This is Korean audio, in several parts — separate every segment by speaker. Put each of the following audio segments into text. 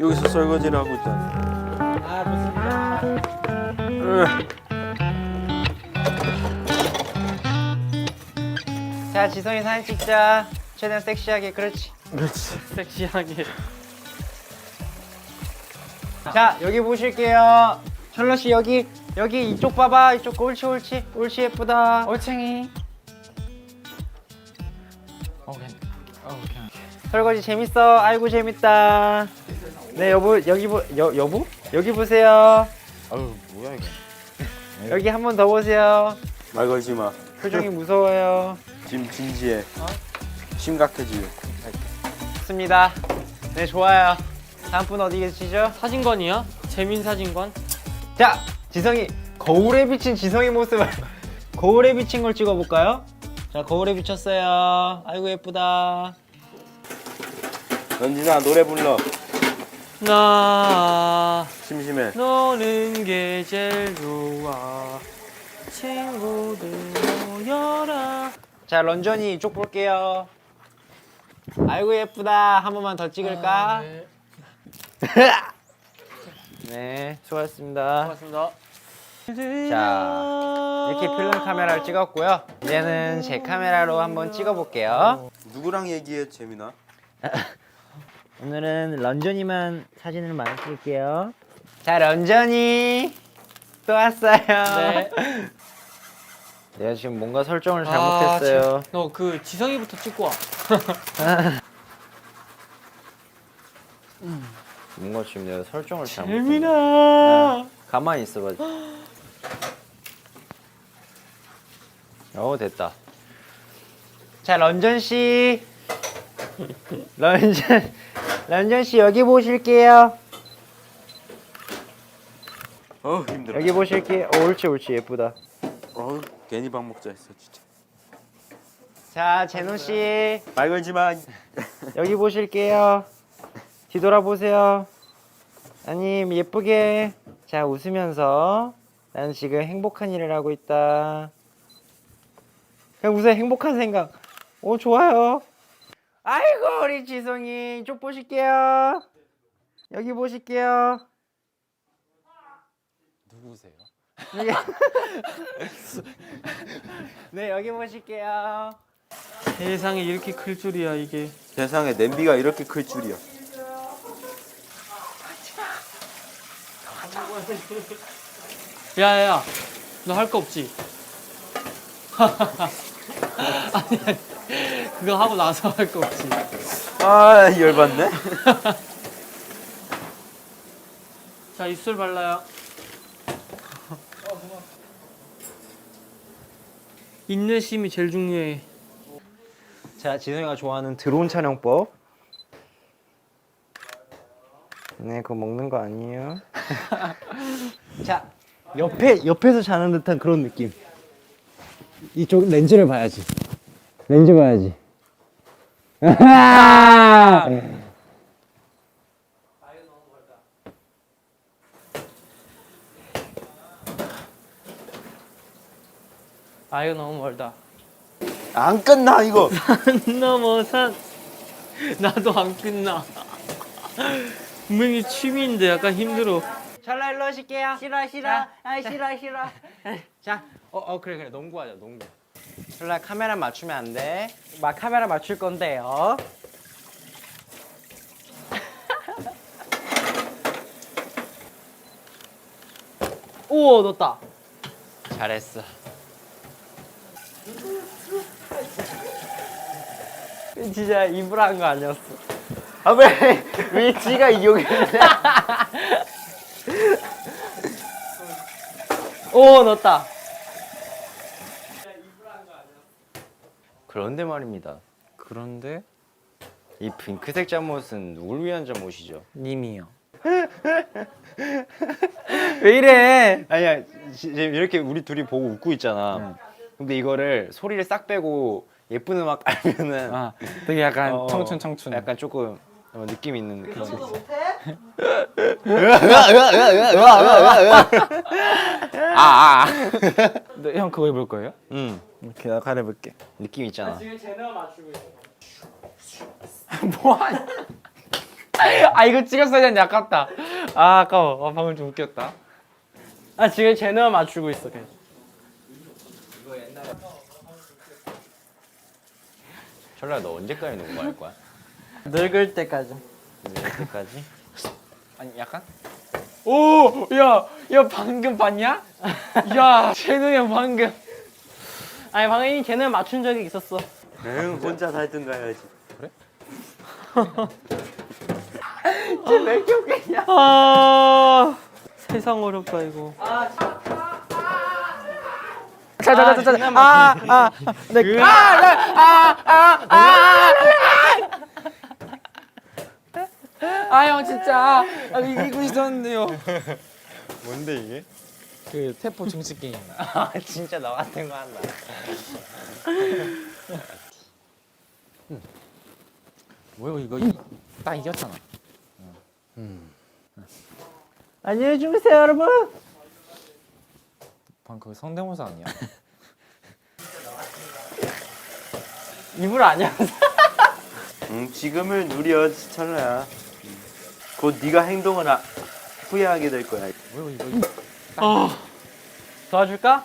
Speaker 1: 여기서 설거지를 하고 있잖아.
Speaker 2: 아 좋습니다. 자 지성이 사진 찍자. 최대한 섹시하게. 그렇지.
Speaker 3: 섹시하게.
Speaker 2: 자 여기 보실게요. 철러 씨 여기 이쪽 봐봐. 이쪽 옳지 예쁘다. 올챙이.
Speaker 3: 오케이.
Speaker 2: 설거지 재밌어. 아이고 재밌다. 네 여보 여보 여기 보세요.
Speaker 1: 아유 뭐야 이거.
Speaker 2: 여기 한 번 더 보세요.
Speaker 1: 말 걸지 마.
Speaker 2: 표정이 무서워요.
Speaker 1: 지금 진지해. 심각해지요.
Speaker 2: 좋습니다. 네 좋아요. 다음 분 어디 계시죠?
Speaker 3: 사진관이야? 재민 사진관?
Speaker 2: 자 지성이 거울에 비친 지성이 모습을 거울에 비친 걸 찍어볼까요? 자 거울에 비쳤어요. 아이고 예쁘다.
Speaker 1: 런진아 노래 불러.
Speaker 3: 나
Speaker 1: 심심해.
Speaker 3: 너는 게 제일 좋아. 친구들 모여라.
Speaker 2: 자 런전이 이쪽 볼게요. 아이고 예쁘다. 한 번만 더 찍을까?
Speaker 3: 네.
Speaker 2: 네 수고하셨습니다.
Speaker 3: 고맙습니다.
Speaker 2: 자 이렇게 필름 카메라를 찍었고요. 이제는 제 카메라로 한번 찍어볼게요.
Speaker 1: 누구랑 얘기해 재민아?
Speaker 2: 오늘은 런전이만 사진을 많이 찍을게요. 자 런전이 또 왔어요.
Speaker 3: 네.
Speaker 2: 내가 지금 뭔가 설정을 잘못했어요.
Speaker 3: 너 그 지성이부터 찍고 와.
Speaker 2: 뭔가 지금 내가 설정을 잘못했어.
Speaker 3: 재민아.
Speaker 2: 가만히 있어봐. 됐다. 자 런전 씨, 런전 씨 여기 보실게요.
Speaker 1: 힘들어.
Speaker 2: 여기 보실게요. 옳지 예쁘다.
Speaker 1: 괜히 밥 먹자 했어 진짜.
Speaker 2: 자 제노 씨
Speaker 1: 말 걸지 마.
Speaker 2: 여기 보실게요. 뒤돌아 보세요. 아님 예쁘게. 자 웃으면서 나는 지금 행복한 일을 하고 있다. 그냥 웃어요. 행복한 생각. 좋아요. 아이고 우리 지성이 이쪽 보실게요. 여기 보실게요.
Speaker 3: 누구세요?
Speaker 2: 네 여기 보실게요.
Speaker 3: 세상에 이렇게 클 줄이야 이게.
Speaker 1: 세상에 냄비가 이렇게 클 줄이야.
Speaker 3: 야야야, 너 할 거 없지? 아니, 그거 하고 나서 할 거 없지?
Speaker 1: 아 열받네.
Speaker 3: 자, 입술 발라요. 인내심이 제일 중요해.
Speaker 2: 자 지성이가 좋아하는 드론 촬영법. 네 그거 먹는 거 아니에요. 자 옆에서 자는 듯한 그런 느낌. 이쪽 렌즈를 봐야지. 렌즈 봐야지.
Speaker 3: 아, 이거 너무 멀다.
Speaker 1: 안 끝나 이거.
Speaker 3: 산 넘어 산. 나도 안 끝나. 분명히 취미인데 약간 힘들어.
Speaker 2: 찰나 일로 오실게요. 싫어. 아 싫어. 자, 그래 농구하자 농구. 찰나 카메라 맞추면 안 돼. 카메라 맞출 건데요.
Speaker 3: 오, 넣었다.
Speaker 2: 잘했어. 진짜 입으로 한 거 아니었어. 왜 지가 여기 있는데?
Speaker 3: 오, 넣었다.
Speaker 2: 그런데 말입니다.
Speaker 3: 그런데
Speaker 2: 이 핑크색 잠옷은 누굴 위한 잠옷이죠?
Speaker 3: 님이요.
Speaker 2: 왜 이래? 아니야 지금 이렇게 우리 둘이 보고 웃고 있잖아. 근데 이거를 소리를 싹 빼고 예쁜 음악 깔면은
Speaker 3: 되게 약간 청춘.
Speaker 2: 약간 조금 느낌 있는 느낌.
Speaker 4: 형 그거 입을 거예요?
Speaker 2: 응.
Speaker 4: 이렇게 나 가려볼게.
Speaker 2: 느낌 있잖아.
Speaker 3: 지금 제너가 맞추고 있어.
Speaker 4: 뭐하냐? 아 이거 찍었어야 되는데 아깝다. 아 아까워. 방금 좀 웃겼다.
Speaker 3: 아 지금 제너만 맞추고 있어 계속.
Speaker 2: 철라 너 언제까지 농구할 거야?
Speaker 3: 늙을 때까지.
Speaker 2: 언제까지?
Speaker 4: 아니 약간? 오, 야 방금 봤냐? 야 재능이 형 방금.
Speaker 3: 아니 방금 걔는 맞춘 적이 있었어.
Speaker 1: 응, 혼자 살든 가야지.
Speaker 3: 아 세상 어렵다 이거.
Speaker 4: 자자자자. 아형 진짜 이기고 있었는데요.
Speaker 2: 뭔데 이게?
Speaker 4: 그 태포 중식 게임.
Speaker 2: 아 진짜 너 같은 거 한다.
Speaker 4: 뭐야 이거 딱 이겼잖아.
Speaker 3: 안녕히 주무세요 여러분.
Speaker 4: 방금 성대모사 아니야?
Speaker 3: 입을 아니야.
Speaker 1: 응, 지금을 누려, 철라야. 곧 네가 행동을 후회하게 될 거야.
Speaker 4: 뭐야 이거
Speaker 3: 도와줄까?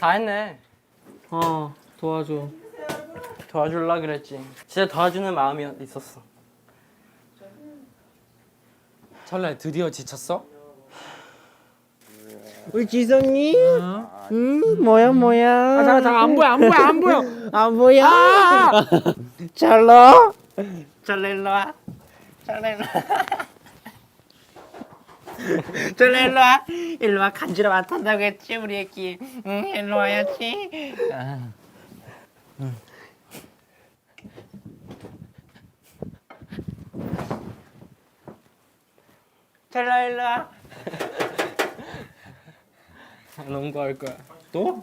Speaker 3: 다 했네. 도와줘. 도와줄라 그랬지. 진짜 도와주는 마음이 있었어.
Speaker 4: 설날 드디어 지쳤어?
Speaker 3: 우리 지성이? 뭐야? 잠깐 안 보여 안 보여. 잘러 일로 와. 일로 와. 간지러 안 탄다고 했지 우리 애기. 응 일로 와야지. 일로 와. 농구할 거야.
Speaker 2: 또?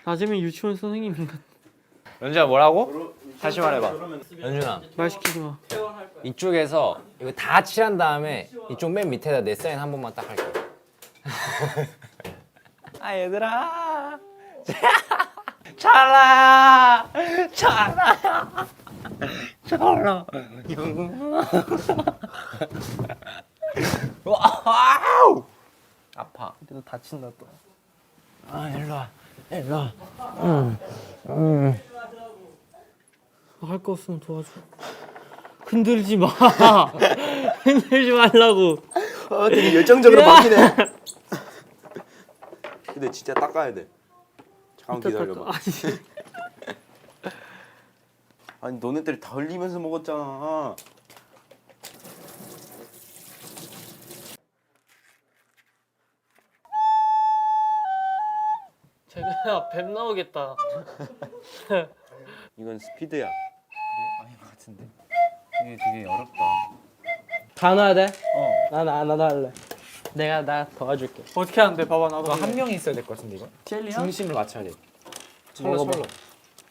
Speaker 3: 낮으면 유치원 선생님
Speaker 2: 연준아 뭐라고? 다시 말해봐. 연준아
Speaker 3: 말 시키지 마.
Speaker 2: 이쪽에서 이거 다 칠한 다음에 이쪽 맨 밑에다 내 사인 한 번만 딱 할게. 아 얘들아. 잘라. 와우. 아파.
Speaker 3: 너 다친다 또.
Speaker 2: 아 일로 와.
Speaker 3: 할 거 없으면 도와줘. 흔들지 마. 흔들지 말라고.
Speaker 1: 되게 열정적으로 바뀌네. 근데 진짜 닦아야 돼. 잠깐 기다려봐. 아니 너네들 다 흘리면서 먹었잖아.
Speaker 3: 제가 뱀 나오겠다.
Speaker 1: 이건 스피드야.
Speaker 4: 아닌 것 같은데. 이게 되게 어렵다.
Speaker 3: 다 넣어야 돼? 나도 할래. 나 도와줄게. 어떻게 하는데? 봐봐 나도.
Speaker 4: 한 명이 있어야 될 것 같은데 이거?
Speaker 3: 젤리야?
Speaker 2: 중심을 맞춰야 돼.
Speaker 3: 먹어봐.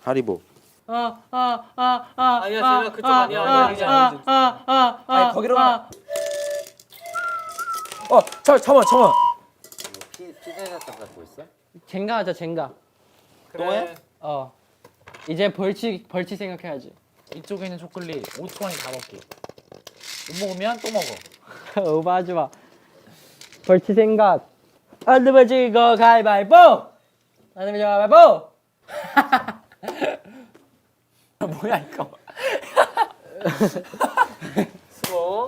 Speaker 1: 하리보.
Speaker 3: 아니야 제가 그쪽 아니야.
Speaker 4: 아니 거기로 가. 잠깐만.
Speaker 2: 피자가 딱 갖고 있어?
Speaker 3: 젠가 하자 젠가.
Speaker 2: 그래.
Speaker 3: 이제 벌칙 생각해야지.
Speaker 4: 이쪽에 있는 초콜릿 5초 안에 다 먹기. 못 먹으면 또 먹어.
Speaker 3: 오버하지 마. 벌칙 생각. 안 되면 이거 가위바위보. 안 되면 가위바위보.
Speaker 4: 뭐야 이거?
Speaker 3: 수고.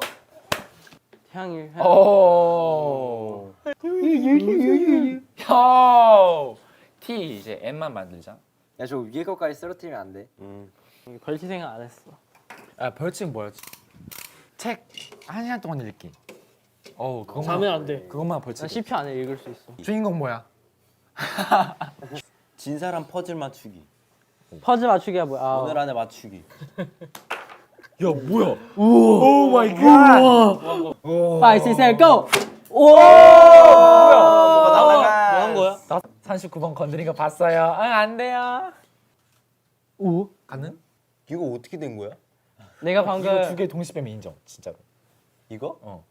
Speaker 3: 향이.
Speaker 4: 오. T 이제 N만 만들자.
Speaker 2: 야 저 위에 거까지 쓰러뜨리면 안 돼.
Speaker 3: 벌칙 생각 안 했어.
Speaker 4: 아 벌칙 뭐였지? 책 1시간 동안 읽기. 그것만
Speaker 3: 자면 안 돼.
Speaker 4: 그것만
Speaker 3: 나
Speaker 4: 벌칙.
Speaker 3: 10초 안에 읽을 수 있어.
Speaker 4: 주인공 뭐야?
Speaker 1: 진 사람 퍼즐 맞추기.
Speaker 3: 퍼즐 맞추기야 뭐야?
Speaker 1: 오늘 안에 맞추기.
Speaker 4: 야 뭐야? 오 마이 갓.
Speaker 3: 5, 6, 7, go. 오!
Speaker 1: 뭐가 날아가?
Speaker 3: 뭐 한 거야?
Speaker 4: 나 39번 건드린 거 봤어요. 안 돼요.
Speaker 3: 오?
Speaker 4: 가능?
Speaker 1: 이거 어떻게 된 거야?
Speaker 3: 내가
Speaker 4: 이거
Speaker 3: 방금
Speaker 4: 두 개 동시 빼면 인정, 진짜로.
Speaker 1: 이거?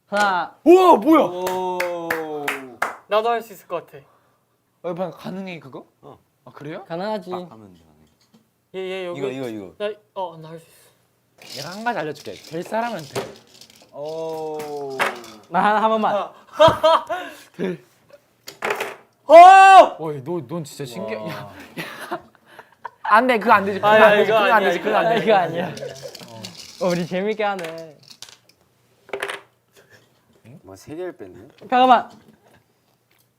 Speaker 3: 하나.
Speaker 4: 우와 뭐야?
Speaker 1: 오.
Speaker 3: 나도 할 수 있을 것 같아.
Speaker 4: 방금 가능해 그거? 아 그래요?
Speaker 3: 가능하지.
Speaker 1: 하면 돼.
Speaker 3: 얘 여기.
Speaker 1: 이거.
Speaker 3: 나 할 수 있어.
Speaker 4: 내가 한 가지 알려줄게. 될 사람은 돼.
Speaker 1: 오.
Speaker 3: 나 한 번만.
Speaker 4: 어이, 넌 진짜 신기해. 야. 안 돼, 그거 안 되지. 그거
Speaker 3: 야,
Speaker 4: 안 되지.
Speaker 3: 이거
Speaker 4: 그거 안 되지. 그거 안 되지.
Speaker 3: 이거 아니야. 우리 재밌게 하네.
Speaker 1: 뭐 3개를 뺐네?
Speaker 3: 잠깐만.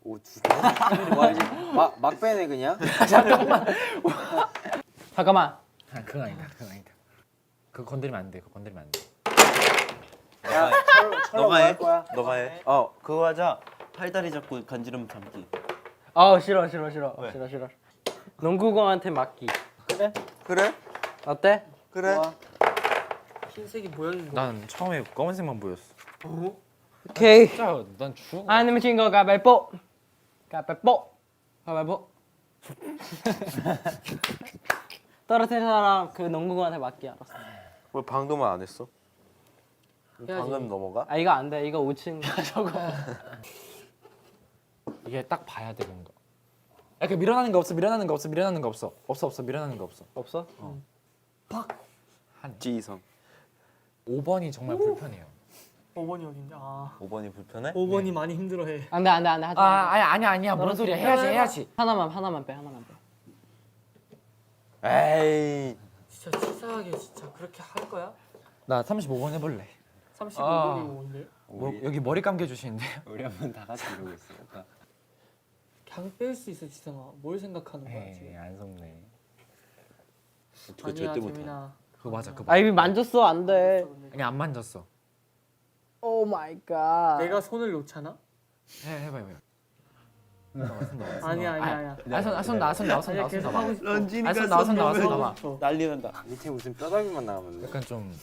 Speaker 1: 오 2개? 뭐하지? 막 빼네 그냥?
Speaker 3: 잠깐만.
Speaker 4: 아, 그건 아니다. 그건 아니다. 그거 건드리면 안 돼. 그거 건드리면 안 돼.
Speaker 1: 야
Speaker 2: 너가 해.
Speaker 1: 너가 해. 그거 하자. 팔다리 잡고 간지럼 참기.
Speaker 3: 싫어. 농구공한테 맡기.
Speaker 1: 그래?
Speaker 3: 어때?
Speaker 1: 그래?
Speaker 5: 흰색이 뭐였는
Speaker 4: 난 처음에 검은색만 보였어.
Speaker 3: 오케이.
Speaker 4: 진짜 난 죽어.
Speaker 3: 안 내면 진거 가위바위보. 가위바위보. 떨어뜨린 사람 그 농구공한테 맡기. 알았어.
Speaker 1: 왜 방금은 안 했어?
Speaker 5: 해야지.
Speaker 1: 방금 넘어가?
Speaker 3: 이거 안 돼. 이거 5층.
Speaker 4: 이게 딱 봐야 돼 뭔가. 그 밀어나는 거 없어. 밀어나는 거 없어. 밀어나는 거 없어. 없어. 밀어나는 거 없어.
Speaker 3: 없어?
Speaker 1: 지성.
Speaker 4: 5번이 정말 불편해요.
Speaker 5: 5번이 어딘데?
Speaker 1: 5번이 불편해?
Speaker 5: 5번이 많이 힘들어해.
Speaker 3: 안 돼. 하지 마.
Speaker 4: 아니야. 뭔 소리야. 해야지.
Speaker 3: 하나만 빼.
Speaker 1: 에이.
Speaker 5: 진짜 치사하게 진짜 그렇게 할 거야?
Speaker 4: 나 35번 해볼래.
Speaker 5: 35번이 뭔데?
Speaker 4: 여기 머리 감겨 주시는데요.
Speaker 1: 우리 한번 다 같이 이러고 있어.
Speaker 5: 그냥 뺄 수 있어 지성아. 뭘 생각하는 거야 지금?
Speaker 1: 안 속네.
Speaker 5: 아니야 재민아.
Speaker 4: 그거 맞아.
Speaker 3: 이미 만졌어. 안 돼.
Speaker 4: 아니 안 만졌어.
Speaker 3: 오 마이 갓.
Speaker 5: 내가 손을 놓잖아?
Speaker 4: 해봐.
Speaker 5: 아니야.
Speaker 4: 손 나와.
Speaker 5: 아니야 계속 하고 싶어.
Speaker 1: 런쥔이가
Speaker 4: 나와. 손 나와.
Speaker 1: 난리 난다. 밑에 무슨 뼈다귀만 나오는데.
Speaker 4: 약간 좀.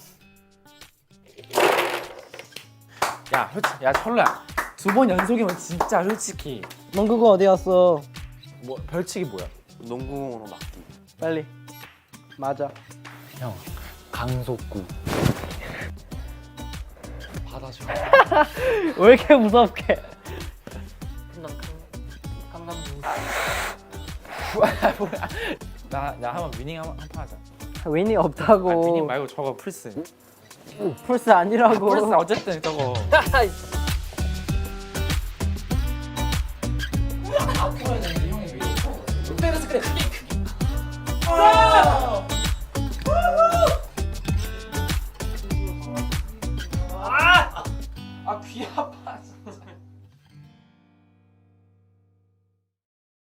Speaker 4: 야, 솔직히, 야 철로야. 2번 연속이면 진짜 솔직히.
Speaker 3: 농구공 어디 갔어?
Speaker 4: 뭐 벌칙이 뭐야?
Speaker 1: 농구공으로 막기.
Speaker 3: 빨리. 맞아.
Speaker 4: 형, 강속구. 받아줘.
Speaker 3: 왜 이렇게 무섭게?
Speaker 5: 강남구.
Speaker 4: 나 한번 위닝 한번 하자.
Speaker 3: 윈이 없다고.
Speaker 4: 위닝 말고 저거 플스.
Speaker 3: 풀스 아니라고.
Speaker 4: 플스 어쨌든 저거.